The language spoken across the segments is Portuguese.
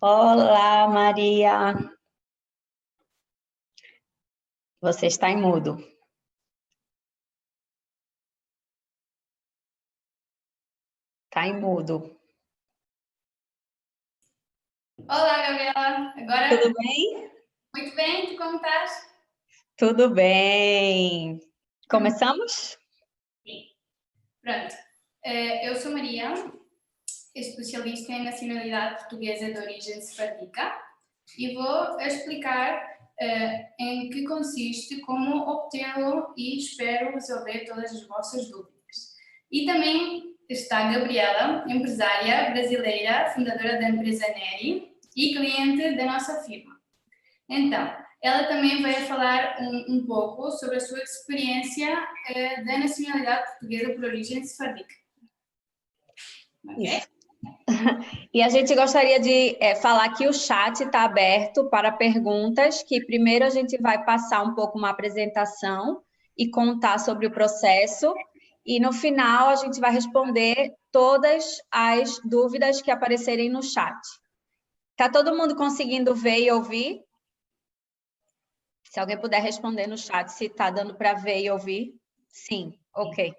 Olá, Maria. Você está em mudo. Está em mudo. Olá, Gabriela. Agora? Tudo bem? Muito bem, tu como estás? Tudo bem. Começamos? Sim. Pronto. Eu sou Maria, especialista em nacionalidade portuguesa de origem sefardita e vou explicar em que consiste, como obtê-lo e espero resolver todas as vossas dúvidas. E também está a Gabriela, empresária brasileira, fundadora da empresa Neri e cliente da nossa firma. Então, ela também vai falar um pouco sobre a sua experiência da nacionalidade portuguesa por origem sefardita. Ok? Isso. E a gente gostaria de falar que o chat está aberto para perguntas, que primeiro a gente vai passar um pouco uma apresentação e contar sobre o processo, e no final a gente vai responder todas as dúvidas que aparecerem no chat. Está todo mundo conseguindo ver e ouvir? Se alguém puder responder no chat se está dando para ver e ouvir. Sim, ok.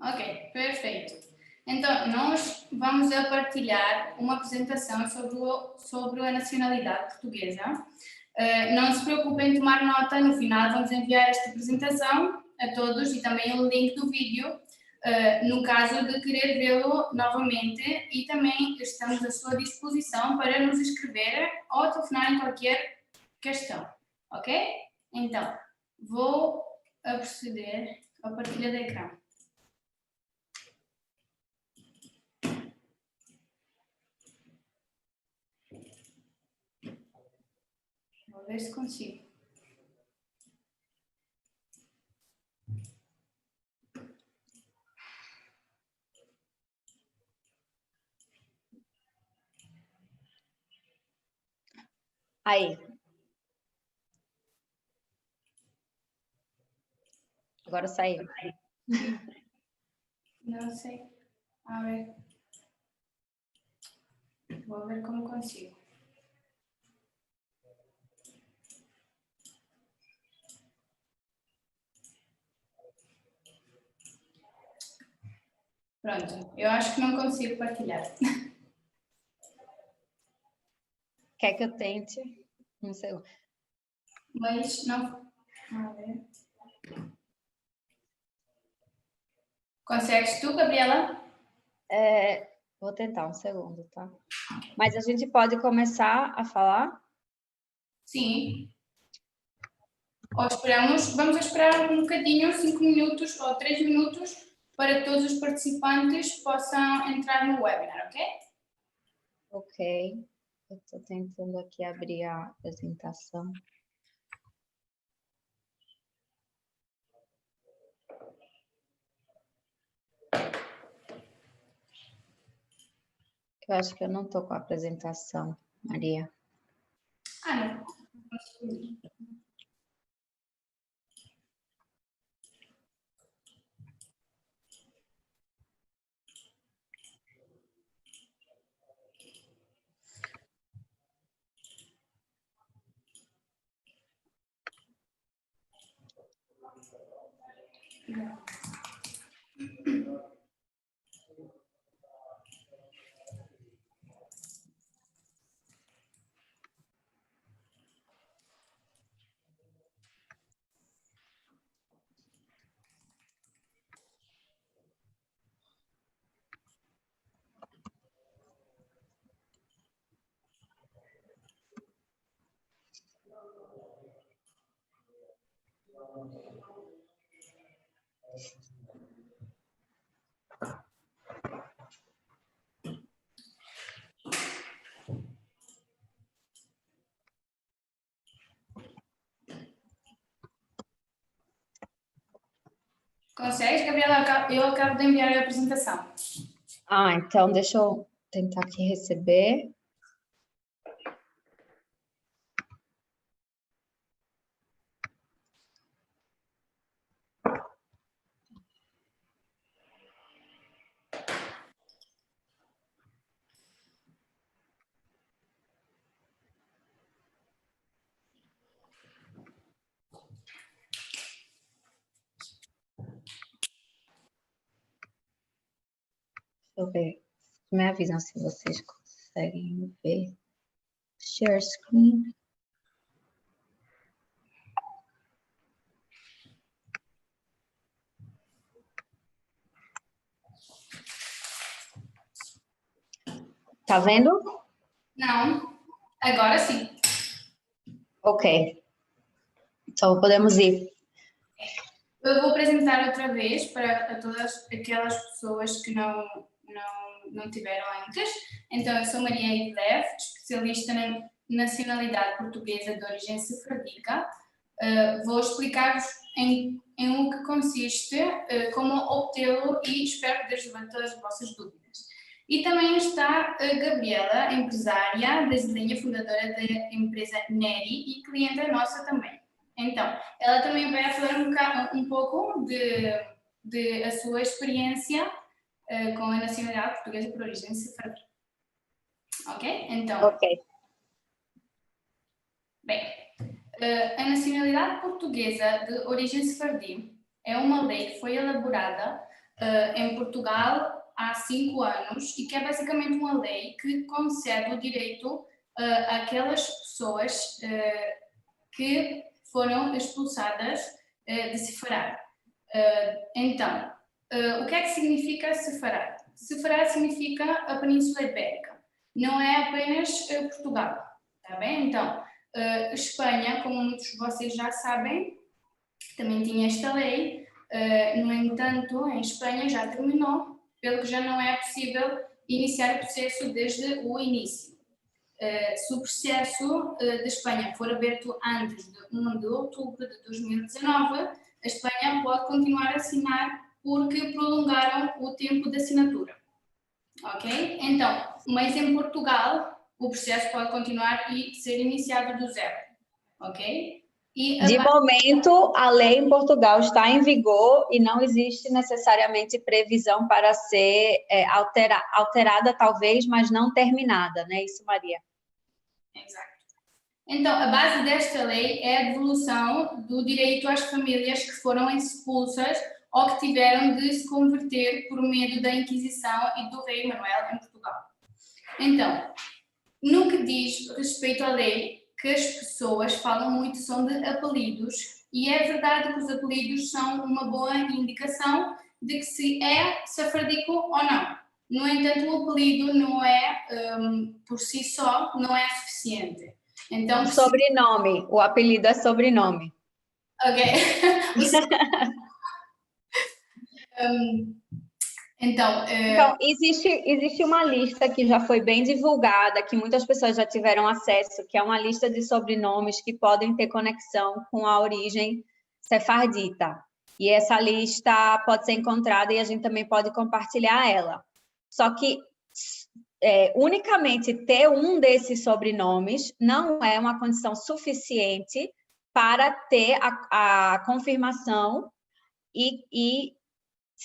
Ok, perfeito. Então, nós vamos a partilhar uma apresentação sobre a nacionalidade portuguesa. Não se preocupem em tomar nota, no final vamos enviar esta apresentação a todos e também o link do vídeo, no caso de querer vê-lo novamente, e também estamos à sua disposição para nos escrever ou telefonar em qualquer questão, ok? Então, vou proceder à partilha de ecrã. Vou ver se consigo. Aí. Agora saiu. Não sei. A ver. Vou ver como consigo. Pronto, eu acho que não consigo partilhar. Quer que eu tente? Não sei. Mas não. A ver. Consegues tu, Gabriela? Vou tentar um segundo, tá? Mas a gente pode começar a falar? Sim. Ou esperamos, vamos esperar um bocadinho, 5 minutos ou 3 minutos, para que todos os participantes possam entrar no webinar, ok? Ok. Eu estou tentando aqui abrir a apresentação. Eu acho que eu não estou com a apresentação, Maria. Ah, não. Consegues, Gabriela? Eu acabo de enviar a apresentação. Então deixa eu tentar aqui receber. eu ver. Me avisam se vocês conseguem ver. Share screen. Tá vendo? Não. Agora sim. Ok. Então, podemos ir. Eu vou apresentar outra vez para todas aquelas pessoas que não tiveram antes. Então, eu sou Maria Eidef, especialista na nacionalidade portuguesa de origem sefardita. Vou explicar-vos em o que consiste, como obtê-lo e espero poder resolver todas as vossas dúvidas. E também está a Gabriela, empresária, brasileira, fundadora da empresa Neri e cliente nossa também. Então, ela também vai falar um pouco de a sua experiência com a nacionalidade portuguesa por origem sefardita. Ok? Então, Ok. Bem, a nacionalidade portuguesa de origem sefardí é uma lei que foi elaborada em Portugal há 5 anos e que é basicamente uma lei que concede o direito àquelas pessoas que foram expulsadas de Sefarad. Então, o que é que significa Sefarad? Sefarad significa a Península Ibérica, não é apenas Portugal, está bem? Então, Espanha, como muitos de vocês já sabem, também tinha esta lei, no entanto, em Espanha já terminou, pelo que já não é possível iniciar o processo desde o início. Se o processo de Espanha for aberto antes de 1 de outubro de 2019, a Espanha pode continuar a assinar porque prolongaram o tempo de assinatura. Ok? Então, mas em Portugal, o processo pode continuar e ser iniciado do zero. Ok? De momento, a lei em Portugal está em vigor e não existe necessariamente previsão para ser alterada, talvez, mas não terminada, não é isso, Maria? Exato. Então, a base desta lei é a devolução do direito às famílias que foram expulsas ou que tiveram de se converter por medo da Inquisição e do rei Manuel em Portugal. Então, no que diz respeito à lei, que as pessoas falam muito são de apelidos, e é verdade que os apelidos são uma boa indicação de que se é sefardico ou não. No entanto, o apelido não é, por si só, não é suficiente. Então, sobrenome, o apelido é sobrenome. Ok. Então, existe uma lista que já foi bem divulgada, que muitas pessoas já tiveram acesso, que é uma lista de sobrenomes que podem ter conexão com a origem sefardita. E essa lista pode ser encontrada e a gente também pode compartilhar ela. Só que unicamente ter um desses sobrenomes não é uma condição suficiente para ter a confirmação e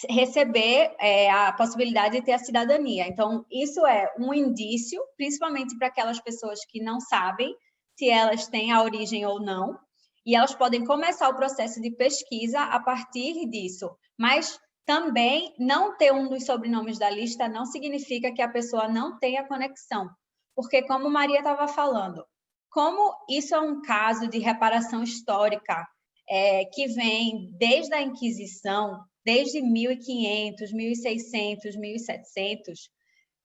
receber a possibilidade de ter a cidadania. Então, isso é um indício, principalmente para aquelas pessoas que não sabem se elas têm a origem ou não, e elas podem começar o processo de pesquisa a partir disso. Mas também não ter um dos sobrenomes da lista não significa que a pessoa não tenha conexão, porque como Maria estava falando, como isso é um caso de reparação histórica que vem desde a Inquisição, desde 1500, 1600, 1700,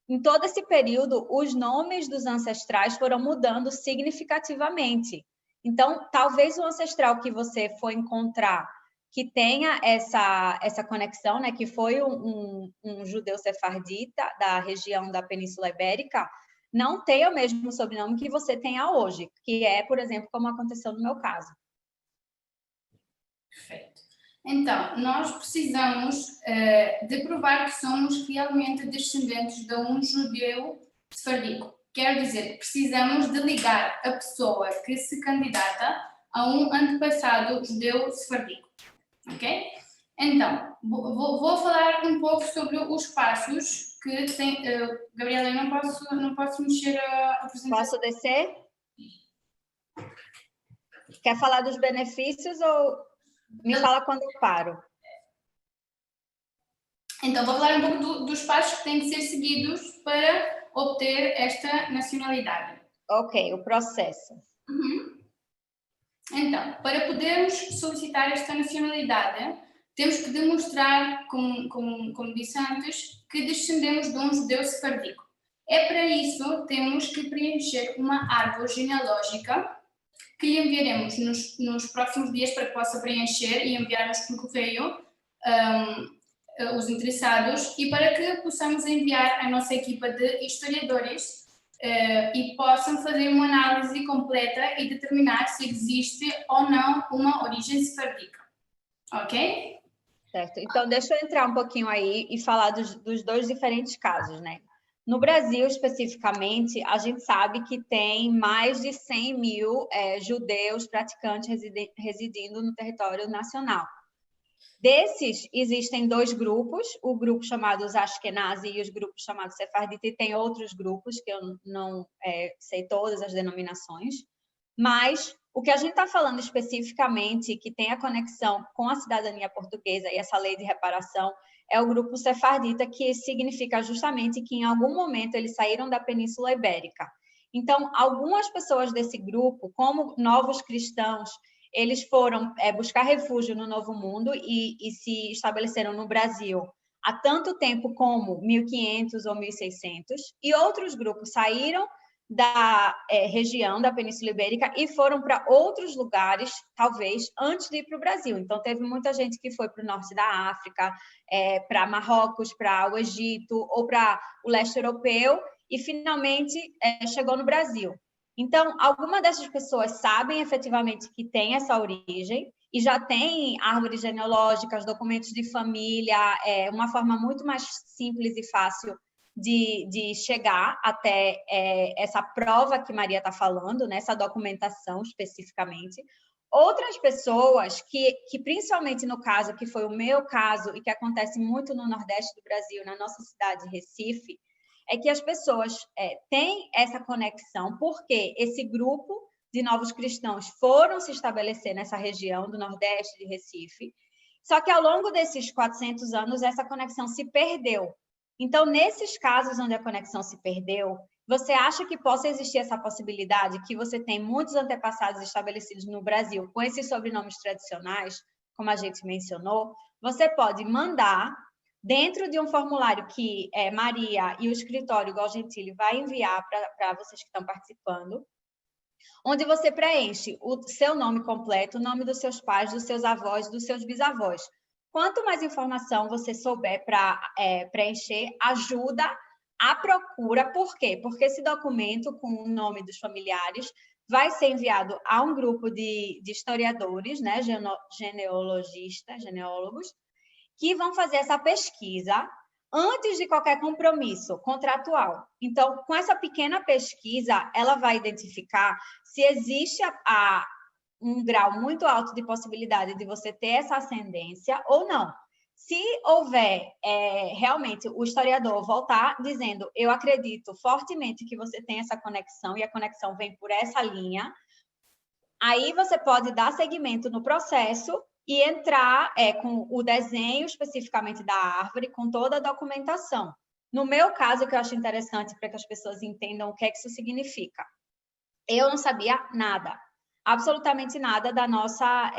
em todo esse período, os nomes dos ancestrais foram mudando significativamente. Então, talvez o ancestral que você for encontrar que tenha essa conexão, né, que foi um judeu sefardita da região da Península Ibérica, não tenha o mesmo sobrenome que você tenha hoje, que é, por exemplo, como aconteceu no meu caso. Perfeito. Então, nós precisamos de provar que somos realmente descendentes de um judeu sefardita. Quer dizer, precisamos de ligar a pessoa que se candidata a um antepassado judeu sefardita. Ok? Então, vou falar um pouco sobre os passos que tem... Gabriela, eu não posso mexer a apresentação. Posso descer? Quer falar dos benefícios ou me fala quando eu paro? Então, vou falar um pouco dos passos que têm que ser seguidos para obter esta nacionalidade. Ok, o processo. Então, para podermos solicitar esta nacionalidade, temos que demonstrar, como disse antes, que descendemos de um judeu sefardita. Para isso, temos que preencher uma árvore genealógica que lhe enviaremos nos próximos dias para que possa preencher e enviar-nos por correio os interessados e para que possamos enviar a nossa equipa de historiadores e possam fazer uma análise completa e determinar se existe ou não uma origem sefardita. Ok? Certo. Então, deixa eu entrar um pouquinho aí e falar dos dois diferentes casos, né? No Brasil, especificamente, a gente sabe que tem mais de 100 mil judeus praticantes residindo no território nacional. Desses, existem dois grupos, o grupo chamado os Ashkenazi e os grupos chamados Sefardita, e tem outros grupos que eu não sei todas as denominações, mas o que a gente está falando especificamente, que tem a conexão com a cidadania portuguesa e essa lei de reparação, é o grupo sefardita, que significa justamente que em algum momento eles saíram da Península Ibérica. Então, algumas pessoas desse grupo, como novos cristãos, eles foram buscar refúgio no Novo Mundo e se estabeleceram no Brasil há tanto tempo como 1500 ou 1600, e outros grupos saíram da região da Península Ibérica e foram para outros lugares, talvez, antes de ir para o Brasil. Então, teve muita gente que foi para o norte da África, para Marrocos, para o Egito ou para o leste europeu e, finalmente, chegou no Brasil. Então, algumas dessas pessoas sabem efetivamente que tem essa origem e já tem árvores genealógicas, documentos de família, uma forma muito mais simples e fácil de chegar até essa prova que Maria está falando, né, essa documentação especificamente. Outras pessoas que, principalmente no caso, que foi o meu caso e que acontece muito no Nordeste do Brasil, na nossa cidade, Recife, é que as pessoas têm essa conexão porque esse grupo de novos cristãos foram se estabelecer nessa região do Nordeste de Recife, só que ao longo desses 400 anos essa conexão se perdeu. Então, nesses casos onde a conexão se perdeu, você acha que possa existir essa possibilidade que você tem muitos antepassados estabelecidos no Brasil com esses sobrenomes tradicionais, como a gente mencionou? Você pode mandar dentro de um formulário que Maria e o escritório Gol Gentili vai enviar para vocês que estão participando, onde você preenche o seu nome completo, o nome dos seus pais, dos seus avós, dos seus bisavós. Quanto mais informação você souber para preencher, ajuda a procura. Por quê? Porque esse documento com o nome dos familiares vai ser enviado a um grupo de historiadores, né, genealogos, que vão fazer essa pesquisa antes de qualquer compromisso contratual. Então, com essa pequena pesquisa, ela vai identificar se existe um grau muito alto de possibilidade de você ter essa ascendência ou não. Se houver realmente o historiador voltar dizendo, eu acredito fortemente que você tem essa conexão e a conexão vem por essa linha, aí você pode dar seguimento no processo e entrar com o desenho especificamente da árvore, com toda a documentação. No meu caso, que eu acho interessante para que as pessoas entendam o que é que isso significa. Eu não sabia nada, absolutamente nada da nossa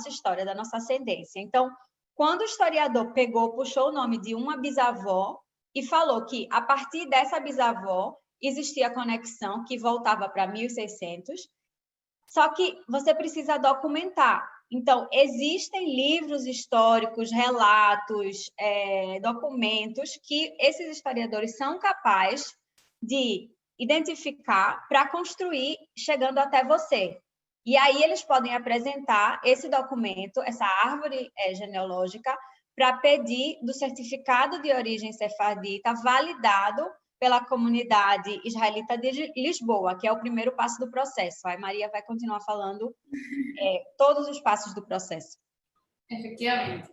história, da nossa ascendência. Então, quando o historiador puxou o nome de uma bisavó e falou que, a partir dessa bisavó, existia conexão que voltava para 1600, só que você precisa documentar. Então, existem livros históricos, relatos, documentos que esses historiadores são capazes de identificar para construir chegando até você. E aí eles podem apresentar esse documento, essa árvore genealógica, para pedir do certificado de origem sefardita validado pela comunidade israelita de Lisboa, que é o primeiro passo do processo. Aí Maria vai continuar falando todos os passos do processo. Efetivamente.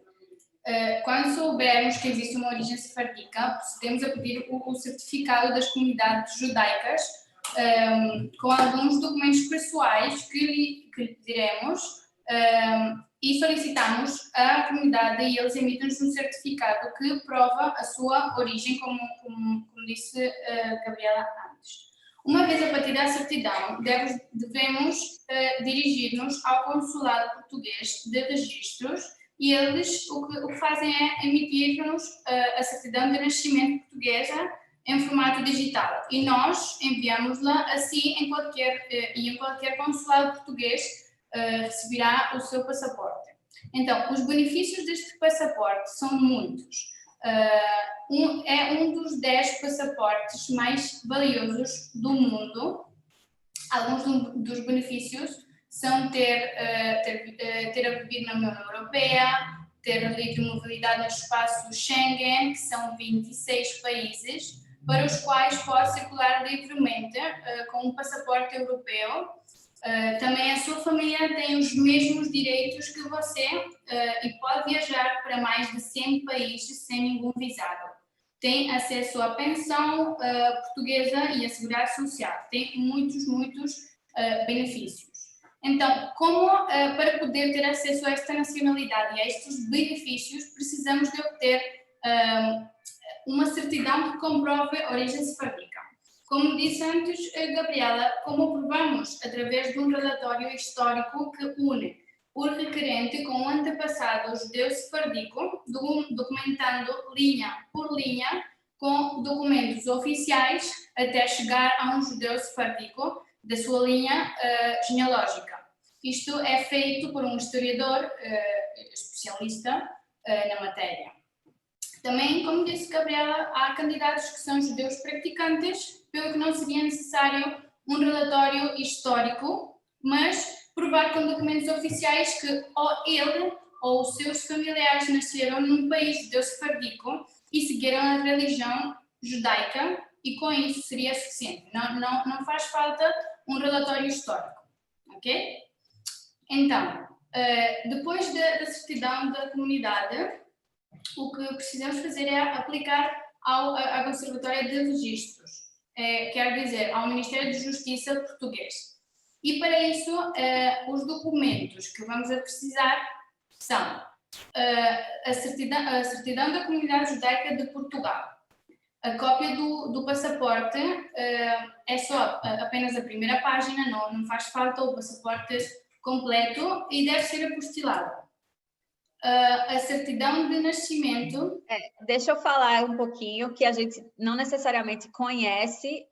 Quando soubermos que existe uma origem sefardita, procedemos a pedir o certificado das comunidades judaicas com alguns documentos pessoais que lhe pediremos e solicitamos à comunidade e eles emitem-nos um certificado que prova a sua origem, como disse Gabriela antes. Uma vez a partir da certidão, devemos dirigir-nos ao consulado português de registros e eles o que fazem é emitir-nos a certidão de nascimento portuguesa em formato digital e nós enviamos-la assim em qualquer consulado português receberá o seu passaporte. Então, os benefícios deste passaporte são muitos. É um dos 10 passaportes mais valiosos do mundo. Alguns dos benefícios são ter vivido na União Europeia, ter livre mobilidade no espaço Schengen, que são 26 países, para os quais pode circular livremente com um passaporte europeu. Também a sua família tem os mesmos direitos que você e pode viajar para mais de 100 países sem nenhum visado. Tem acesso à pensão portuguesa e à segurança social. Tem muitos benefícios. Então, para poder ter acesso a esta nacionalidade e a estes benefícios, precisamos de obter uma certidão que comprove a origem sefardita. Como disse antes, Gabriela, como provamos através de um relatório histórico que une o requerente com o antepassado judeu sefardico, documentando linha por linha, com documentos oficiais, até chegar a um judeu sefardico da sua linha genealógica. Isto é feito por um historiador especialista na matéria. Também, como disse Gabriela, há candidatos que são judeus praticantes, pelo que não seria necessário um relatório histórico, mas provar com documentos oficiais que ou ele ou os seus familiares nasceram num país judeu sefardico e seguiram a religião judaica, e com isso seria suficiente. Não faz falta um relatório histórico, ok? Então, depois da certidão da comunidade, o que precisamos fazer é aplicar à Conservatória de Registros, quer dizer, ao Ministério de Justiça português. E para isso, os documentos que vamos a precisar são a certidão da Comunidade Judaica de Portugal. A cópia do passaporte é só apenas a primeira página, não faz falta o passaporte completo e deve ser apostilado. A certidão de nascimento. Deixa eu falar um pouquinho que a gente não necessariamente conhece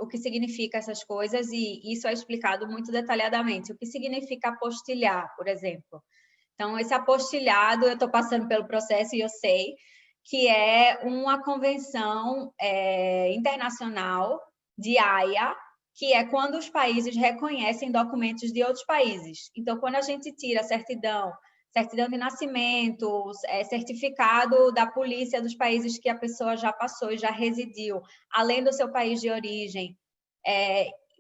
o que significa essas coisas e isso é explicado muito detalhadamente. O que significa apostilhar, por exemplo? Então, esse apostilhado, eu estou passando pelo processo e eu sei que é uma convenção internacional de Haia, que é quando os países reconhecem documentos de outros países. Então, quando a gente tira a certidão de nascimento, certificado da polícia dos países que a pessoa já passou e já residiu, além do seu país de origem,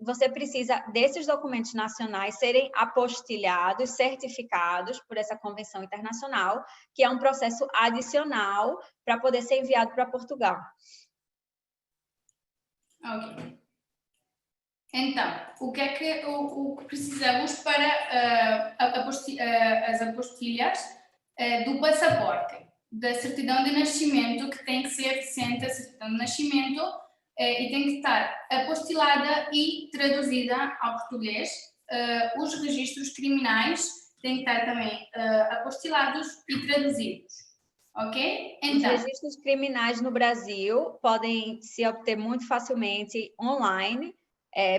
você precisa desses documentos nacionais serem apostilhados, certificados por essa convenção internacional, que é um processo adicional para poder ser enviado para Portugal. Ok. Então, o que precisamos para as apostilhas do passaporte, da certidão de nascimento, que tem que ser recente a certidão de nascimento e tem que estar apostilada e traduzida ao português. Os registros criminais têm que estar também apostilados e traduzidos. Ok? Então, os registros criminais no Brasil podem se obter muito facilmente online,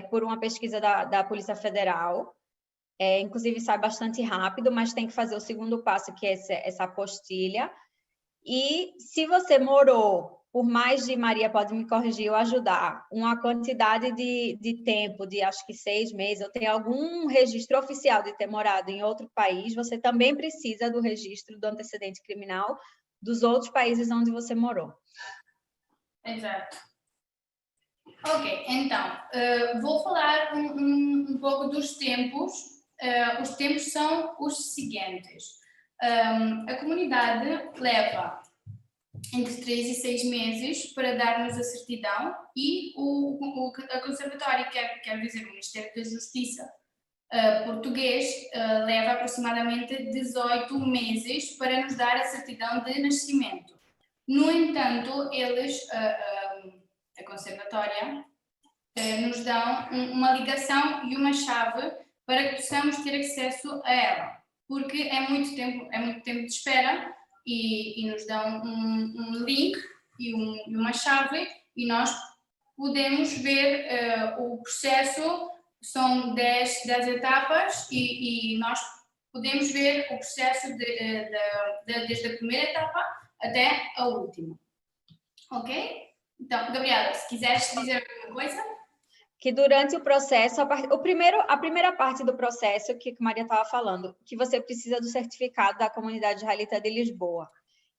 por uma pesquisa da Polícia Federal, inclusive sai bastante rápido, mas tem que fazer o segundo passo, que é essa apostilha. E se você morou por mais de, Maria pode me corrigir ou ajudar, uma quantidade de tempo, de acho que 6 meses, ou tem algum registro oficial de ter morado em outro país, você também precisa do registro do antecedente criminal dos outros países onde você morou. Exato. Ok, então, vou falar um pouco dos tempos. Os tempos são os seguintes. A comunidade leva entre 3 e 6 meses para dar-nos a certidão e a Conservatória, quer dizer, o Ministério da Justiça português leva aproximadamente 18 meses para nos dar a certidão de nascimento. No entanto, a conservatória, nos dão uma ligação e uma chave para que possamos ter acesso a ela, porque é muito tempo de espera e nos dão um link e uma chave e nós podemos ver o processo. São 10 etapas e nós podemos ver o processo desde a primeira etapa até a última. Ok? Então, Gabriela, se quiseres dizer alguma coisa. Que durante o processo, a primeira parte do processo que a Maria estava falando, que você precisa do certificado da Comunidade Israelita de Lisboa.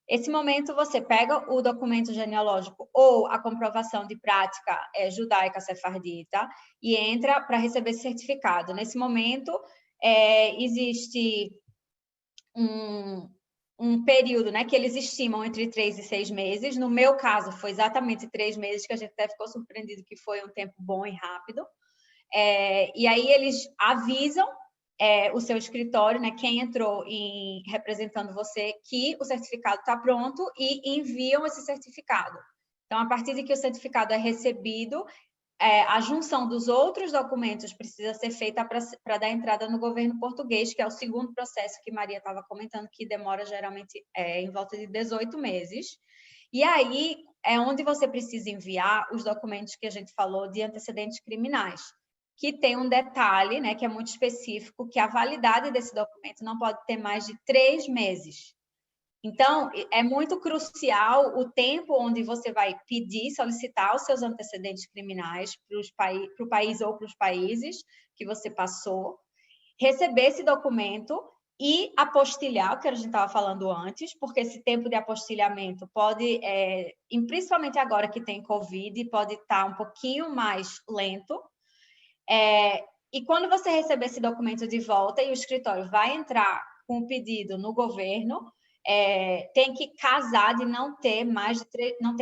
Esse momento você pega o documento genealógico ou a comprovação de prática judaica sefardita e entra para receber esse certificado. Nesse momento, existe um período, né, que eles estimam entre 3 e 6 meses. No meu caso, foi exatamente 3 meses, que a gente até ficou surpreendido que foi um tempo bom e rápido. E aí eles avisam o seu escritório, né, quem entrou representando você, que o certificado está pronto e enviam esse certificado. Então, a partir de que o certificado é recebido, a junção dos outros documentos precisa ser feita para dar entrada no governo português, que é o segundo processo que Maria estava comentando, que demora geralmente em volta de 18 meses. E aí é onde você precisa enviar os documentos que a gente falou de antecedentes criminais, que tem um detalhe, né, que é muito específico, que a validade desse documento não pode ter mais de 3 meses. Então, é muito crucial o tempo onde você vai solicitar os seus antecedentes criminais para o país ou para os países que você passou, receber esse documento e apostilhar, o que a gente estava falando antes, porque esse tempo de apostilhamento pode, principalmente agora que tem Covid, pode estar um pouquinho mais lento. E quando você receber esse documento de volta e o escritório vai entrar com o pedido no governo, tem que casar de não ter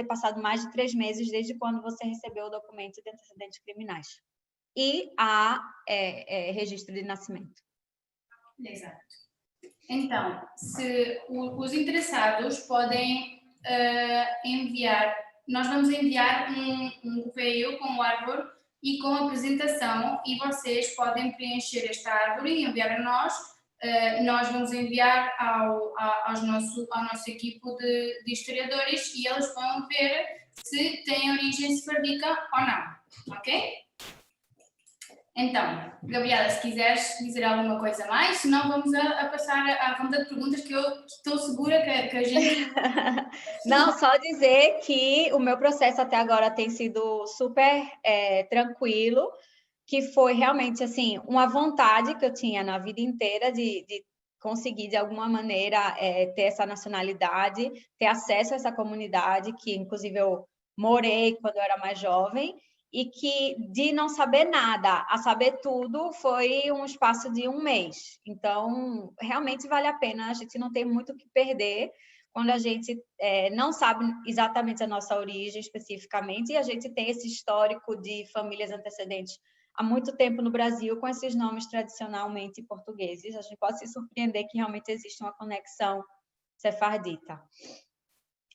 passado mais de 3 meses desde quando você recebeu o documento de antecedentes criminais. E a registro de nascimento. Exato. Então, se os interessados podem enviar, nós vamos enviar um correio com o árvore e com a apresentação e vocês podem preencher esta árvore e enviar a nós. Nós vamos enviar ao nosso equipo de historiadores e eles vão ver se tem origem sefardica ou não, ok? Então, Gabriela, se quiseres dizer alguma coisa mais, senão vamos a passar à ronda de perguntas que eu estou segura que a gente... Não, só dizer que o meu processo até agora tem sido super tranquilo, que foi realmente, assim, uma vontade que eu tinha na vida inteira de conseguir, de alguma maneira, ter essa nacionalidade, ter acesso a essa comunidade, que, inclusive, eu morei quando eu era mais jovem, e que, de não saber nada a saber tudo, foi um espaço de 1 mês. Então, realmente vale a pena, a gente não tem muito o que perder quando a gente não sabe exatamente a nossa origem especificamente, e a gente tem esse histórico de famílias antecedentes há muito tempo no Brasil com esses nomes tradicionalmente portugueses. A gente pode se surpreender que realmente existe uma conexão sefardita.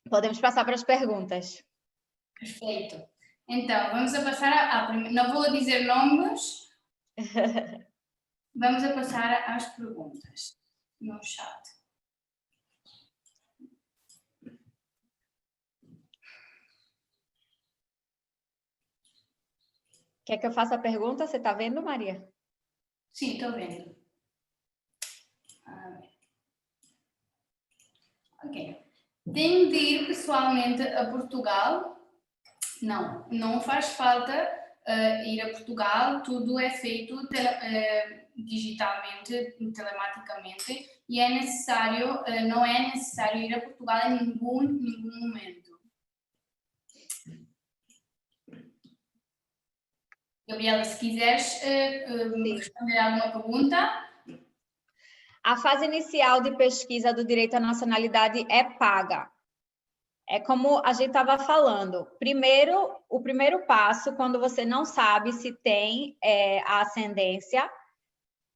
Podemos passar para as perguntas. Perfeito. Então, vamos a passar à primeira. Não vou dizer nomes. Vamos a passar às perguntas no chat. Quer que eu faça a pergunta? Você está vendo, Maria? Sim, estou vendo. Ok. Tenho de ir pessoalmente a Portugal? Não, não faz falta ir a Portugal, tudo é feito digitalmente, telematicamente, e não é necessário ir a Portugal em nenhum momento. Gabriela, se quiseres responder a alguma pergunta. A fase inicial de pesquisa do direito à nacionalidade é paga. É como a gente estava falando. Primeiro, o primeiro passo, quando você não sabe se tem a ascendência,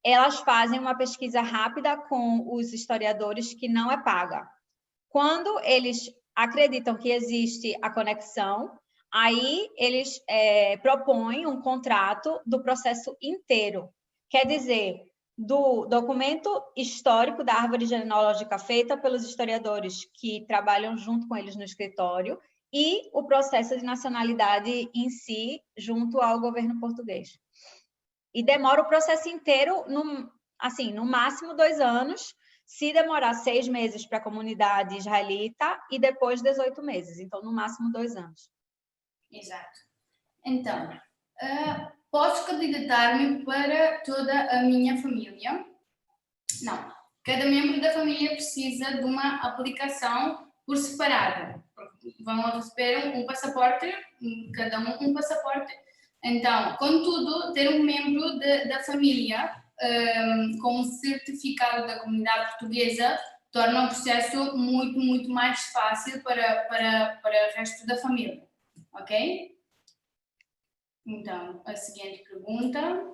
elas fazem uma pesquisa rápida com os historiadores que não é paga. Quando eles acreditam que existe a conexão, aí eles propõem um contrato do processo inteiro. Quer dizer, do documento histórico da árvore genealógica feita pelos historiadores que trabalham junto com eles no escritório e o processo de nacionalidade em si, junto ao governo português. E demora o processo inteiro, no máximo 2 anos, se demorar 6 meses para a comunidade israelita e depois 18 meses. Então, no máximo 2 anos. Exato. Então, posso candidatar-me para toda a minha família? Não. Cada membro da família precisa de uma aplicação por separado. Vão receber um passaporte, cada um passaporte. Então, contudo, ter um membro da família com um certificado da comunidade portuguesa torna o processo muito, muito mais fácil para o resto da família. Ok? Então, a seguinte pergunta.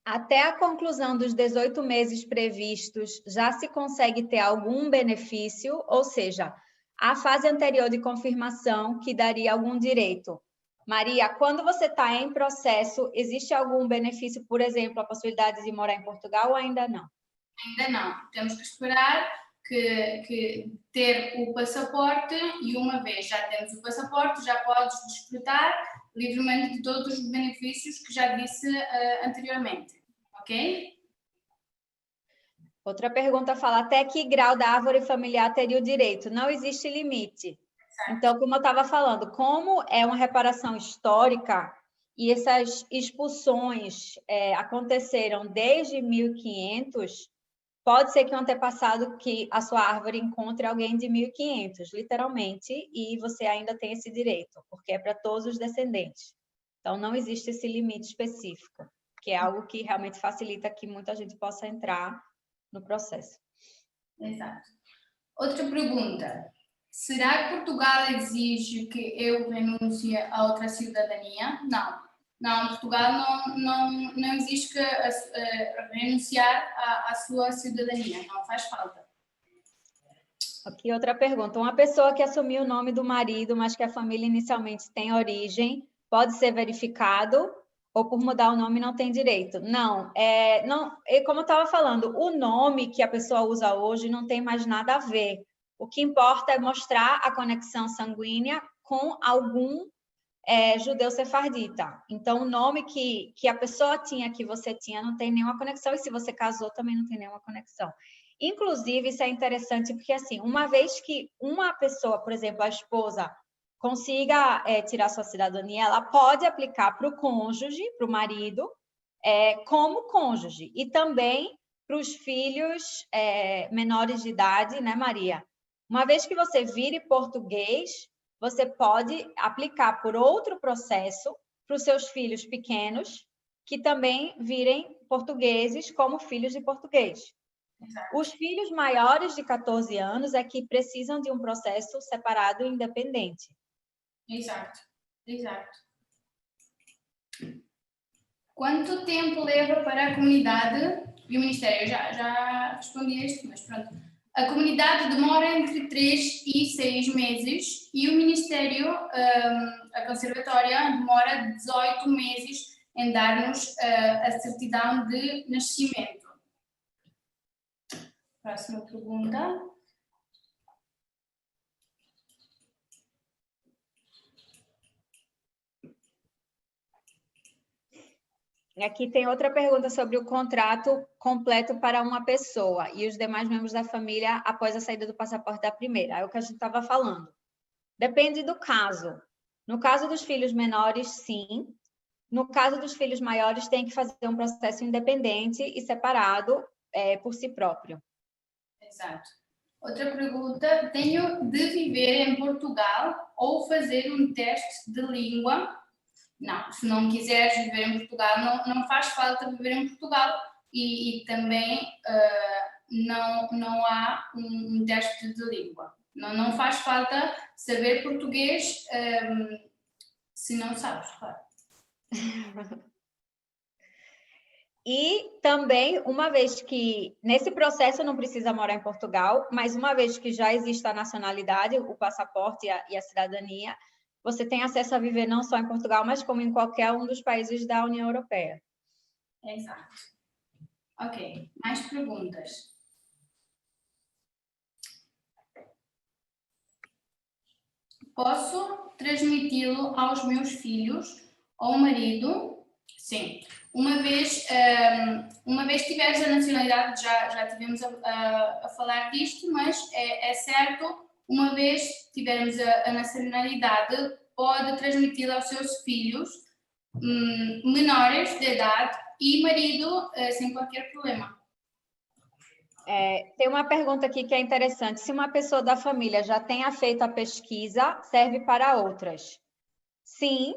Até a conclusão dos 18 meses previstos, já se consegue ter algum benefício, ou seja, a fase anterior de confirmação que daria algum direito. Maria, quando você está em processo, existe algum benefício, por exemplo, a possibilidade de morar em Portugal ou ainda não? Ainda não. Temos que esperar que ter o passaporte e uma vez já temos o passaporte, já podes desfrutar livremente de todos os benefícios que já disse anteriormente. Ok? Outra pergunta fala, até que grau da árvore familiar teria o direito? Não existe limite. Então, como eu estava falando, como é uma reparação histórica e essas expulsões aconteceram desde 1500, pode ser que um antepassado que a sua árvore encontre alguém de 1500, literalmente, e você ainda tem esse direito, porque é para todos os descendentes. Então, não existe esse limite específico, que é algo que realmente facilita que muita gente possa entrar no processo. Exato. Outra pergunta. Será que Portugal exige que eu renuncie a outra cidadania? Não. Não, Portugal não exige que renunciar à sua cidadania. Não faz falta. Aqui outra pergunta. Uma pessoa que assumiu o nome do marido, mas que a família inicialmente tem origem, pode ser verificado ou por mudar o nome não tem direito? Não. Como eu estava falando, o nome que a pessoa usa hoje não tem mais nada a ver. O que importa é mostrar a conexão sanguínea com algum judeu sefardita. Então, o nome que a pessoa tinha, que você tinha, não tem nenhuma conexão, e se você casou, também não tem nenhuma conexão. Inclusive, isso é interessante, porque, assim, uma vez que uma pessoa, por exemplo, a esposa, consiga tirar sua cidadania, ela pode aplicar para o cônjuge, para o marido, como cônjuge, e também para os filhos menores de idade, né, Maria? Uma vez que você vire português, você pode aplicar por outro processo para os seus filhos pequenos, que também virem portugueses como filhos de português. Exato. Os filhos maiores de 14 anos é que precisam de um processo separado e independente. Exato, exato. Quanto tempo leva para a comunidade e o Ministério? Eu já respondi a isto, mas pronto. A comunidade demora entre 3 e 6 meses e o Ministério, a Conservatória, demora 18 meses em dar-nos a certidão de nascimento. Próxima pergunta. Aqui tem outra pergunta sobre o contrato completo para uma pessoa e os demais membros da família após a saída do passaporte da primeira. É o que a gente estava falando. Depende do caso. No caso dos filhos menores, sim. No caso dos filhos maiores, tem que fazer um processo independente e separado por si próprio. Exato. Outra pergunta. Tenho de viver em Portugal ou fazer um teste de língua? Não, se não quiseres viver em Portugal, não faz falta viver em Portugal e também não há um teste de língua. Não faz falta saber português se não sabes, claro. E também, uma vez que, nesse processo não precisa morar em Portugal, mas uma vez que já existe a nacionalidade, o passaporte e a cidadania, você tem acesso a viver não só em Portugal, mas como em qualquer um dos países da União Europeia. Exato. Ok, mais perguntas? Posso transmiti-lo aos meus filhos ou marido? Sim. Uma vez tiveres a nacionalidade, já tivemos a falar disto, mas é certo, uma vez tivermos a nacionalidade, pode transmiti-la aos seus filhos menores de idade e marido sem qualquer problema. Tem uma pergunta aqui que é interessante. Se uma pessoa da família já tenha feito a pesquisa, serve para outras? Sim,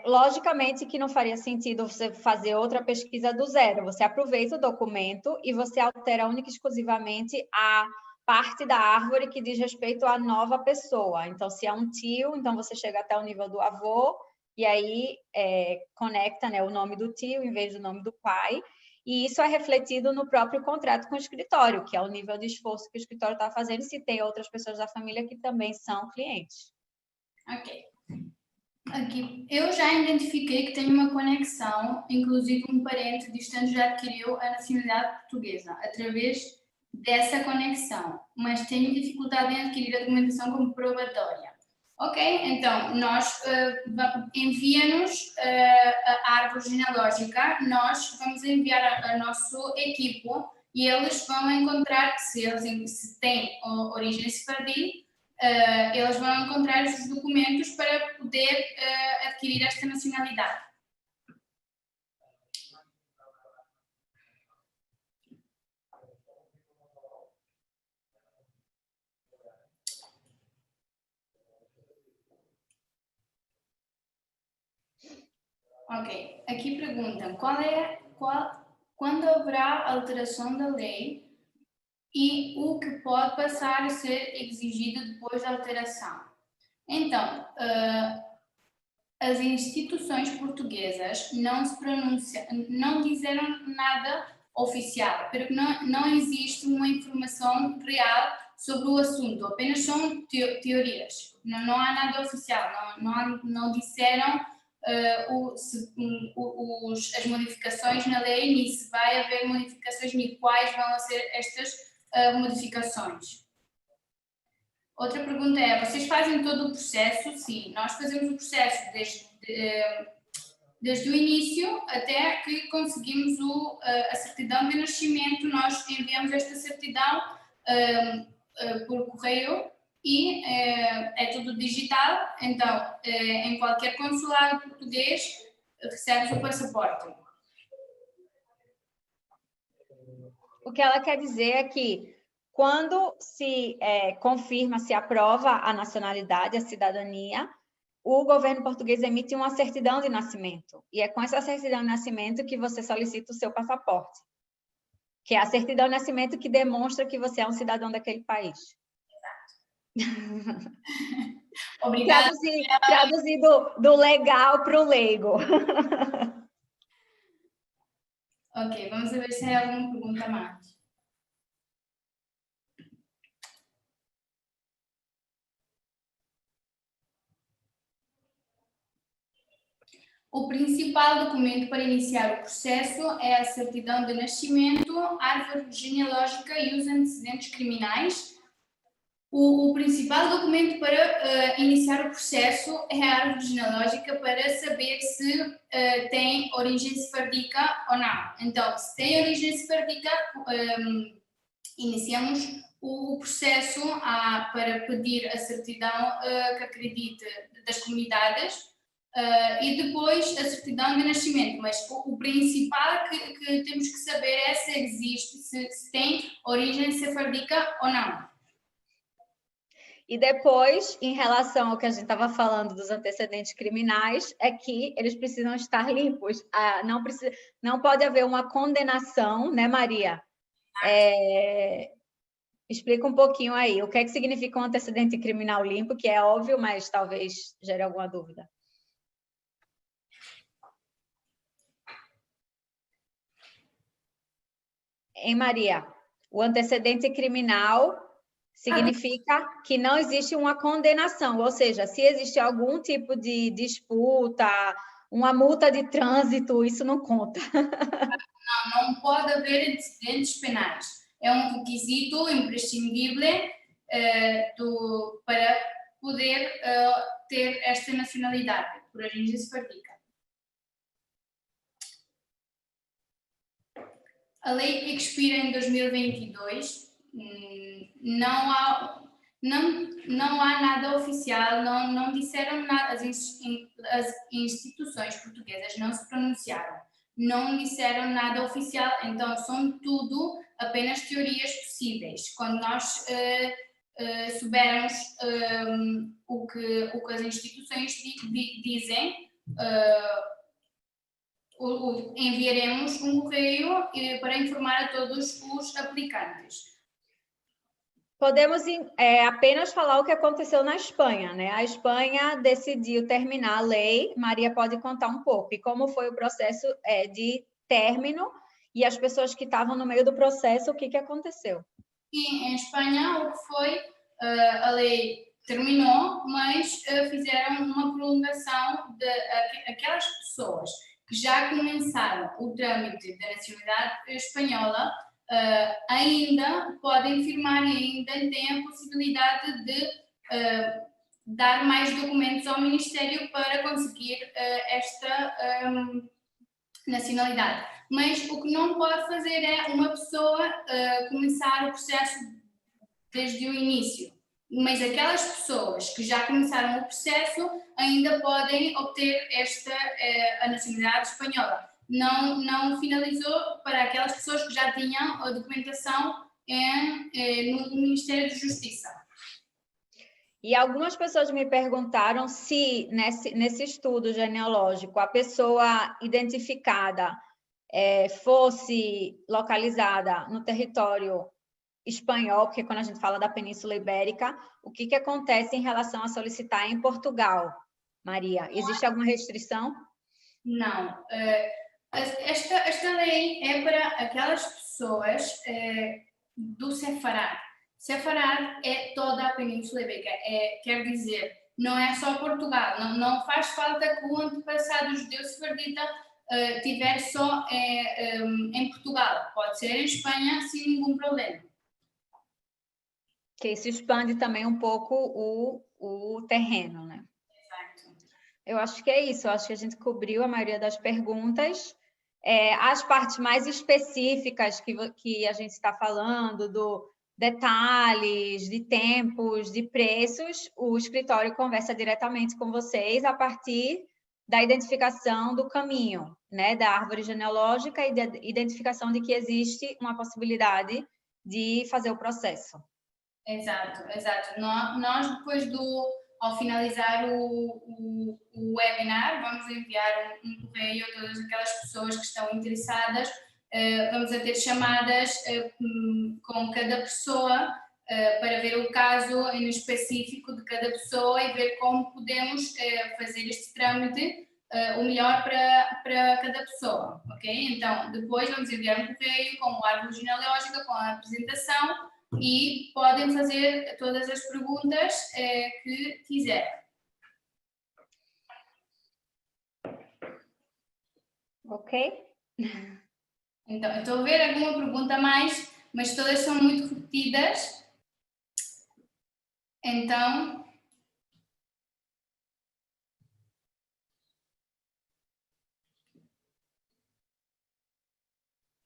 logicamente que não faria sentido você fazer outra pesquisa do zero. Você aproveita o documento e você altera única e exclusivamente a parte da árvore que diz respeito à nova pessoa. Então, se é um tio, então você chega até o nível do avô e aí conecta, né, o nome do tio em vez do nome do pai. E isso é refletido no próprio contrato com o escritório, que é o nível de esforço que o escritório está fazendo, se tem outras pessoas da família que também são clientes. Ok. Aqui, eu já identifiquei que tenho uma conexão, inclusive um parente distante já adquiriu a nacionalidade portuguesa através dessa conexão, mas tenho dificuldade em adquirir a documentação comprobatória. Ok, então, nós envia-nos a árvore genealógica, nós vamos enviar a nosso equipo e eles vão encontrar que se têm origem sefardí, eles vão encontrar esses documentos para poder adquirir esta nacionalidade. Ok, aqui perguntam quando haverá alteração da lei e o que pode passar a ser exigido depois da alteração. Então, as instituições portuguesas não disseram nada oficial, porque não existe uma informação real sobre o assunto, apenas são teorias, não há nada oficial, não disseram as modificações na lei, nem se vai haver modificações, nem quais vão ser estas modificações. Outra pergunta é, vocês fazem todo o processo? Sim, nós fazemos o processo desde o início até que conseguimos a certidão de nascimento. Nós enviamos esta certidão por correio e é tudo digital, então em qualquer consulado português recebes o passaporte. O que ela quer dizer é que quando se confirma, se aprova a nacionalidade, a cidadania, o governo português emite uma certidão de nascimento. E é com essa certidão de nascimento que você solicita o seu passaporte, que é a certidão de nascimento que demonstra que você é um cidadão daquele país. Exato. Obrigada. Traduzir do legal para o leigo. Ok, vamos ver se há alguma pergunta a mais. O principal documento para iniciar o processo é a certidão de nascimento, árvore genealógica e os antecedentes criminais. O principal documento para iniciar o processo é a árvore genealógica para saber se tem origem sefardica ou não. Então, se tem origem sefardica, iniciamos o processo para pedir a certidão que acredite das comunidades e depois a certidão de nascimento. Mas o principal que temos que saber é se existe, se tem origem sefardica ou não. E depois, em relação ao que a gente estava falando dos antecedentes criminais, é que eles precisam estar limpos. Não pode haver uma condenação, né, Maria? Explica um pouquinho aí. O que é que significa um antecedente criminal limpo, que é óbvio, mas talvez gere alguma dúvida. Em Maria, o antecedente criminal significa que não existe uma condenação, ou seja, se existe algum tipo de disputa, uma multa de trânsito, isso não conta. Não pode haver antecedentes penais. É um requisito imprescindível para poder ter esta nacionalidade, por agência sepárdika. A lei que expira em 2022, não há nada oficial, não disseram nada, as instituições portuguesas não se pronunciaram, não disseram nada oficial, então são tudo apenas teorias possíveis. Quando nós soubermos o que as instituições dizem, enviaremos um correio para informar a todos os aplicantes. Podemos apenas falar o que aconteceu na Espanha, né? A Espanha decidiu terminar a lei. Maria pode contar um pouco e como foi o processo de término e as pessoas que estavam no meio do processo, o que aconteceu? Sim, em Espanha o que foi, a lei terminou, mas fizeram uma prolongação de aquelas pessoas que já começaram o trâmite da nacionalidade espanhola, ainda podem firmar e ainda têm a possibilidade de dar mais documentos ao Ministério para conseguir esta nacionalidade. Mas o que não pode fazer é uma pessoa começar o processo desde o início. Mas aquelas pessoas que já começaram o processo ainda podem obter a nacionalidade espanhola. Não finalizou para aquelas pessoas que já tinham a documentação no Ministério da Justiça. E algumas pessoas me perguntaram se nesse estudo genealógico a pessoa identificada fosse localizada no território espanhol, porque quando a gente fala da Península Ibérica, o que acontece em relação a solicitar em Portugal, Maria? Existe alguma restrição? Não. Esta lei é para aquelas pessoas do Sefarad. Sefarad é toda a Península Ibérica, quer dizer, não é só Portugal, não faz falta que o antepassado judeu sefardita tiver só em Portugal, pode ser em Espanha sem nenhum problema. Que isso expande também um pouco o terreno, né? Exato. Eu acho que é isso, eu acho que a gente cobriu a maioria das perguntas. As partes mais específicas que a gente está falando, do detalhes, de tempos, de preços, o escritório conversa diretamente com vocês a partir da identificação do caminho, né, da árvore genealógica e da identificação de que existe uma possibilidade de fazer o processo. Exato. Nós depois ao finalizar o webinar, vamos enviar um correio a todas aquelas pessoas que estão interessadas. Vamos a ter chamadas com cada pessoa para ver o caso em específico de cada pessoa e ver como podemos fazer este trâmite o melhor para cada pessoa, ok? Então, depois vamos enviar um correio com a árvore genealógica, com a apresentação, e podem fazer todas as perguntas que quiserem. Ok? Então, eu estou a ver alguma pergunta a mais, mas todas são muito repetidas. Então...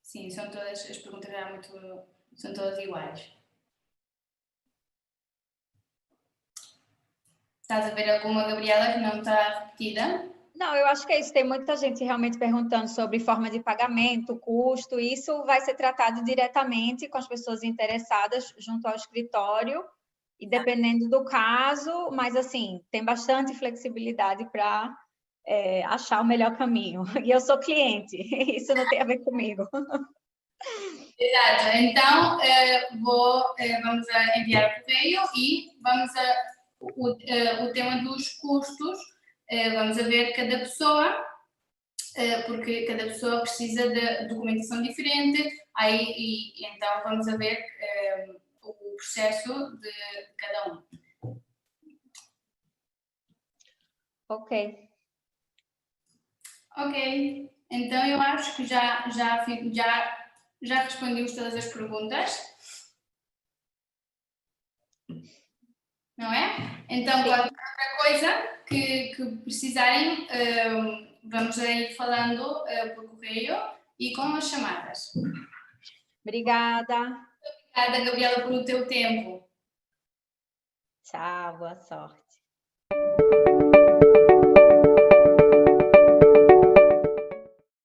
Sim, são todas, as perguntas são todas iguais. Estás a ver alguma, Gabriela, que não está repetida? Não, eu acho que é isso. Tem muita gente realmente perguntando sobre forma de pagamento, custo. Isso vai ser tratado diretamente com as pessoas interessadas junto ao escritório e dependendo do caso, mas assim, tem bastante flexibilidade para achar o melhor caminho. E eu sou cliente, isso não tem a ver comigo. Exato. Então, vamos enviar o correio e o tema dos custos, vamos a ver cada pessoa porque cada pessoa precisa de documentação diferente, então vamos a ver o processo de cada um. Ok. Ok, então eu acho que já respondemos todas as perguntas. Não é? Então, qualquer outra coisa que precisarem, vamos aí falando por correio e com as chamadas. Obrigada. Obrigada, Gabriela, pelo teu tempo. Tchau, boa sorte.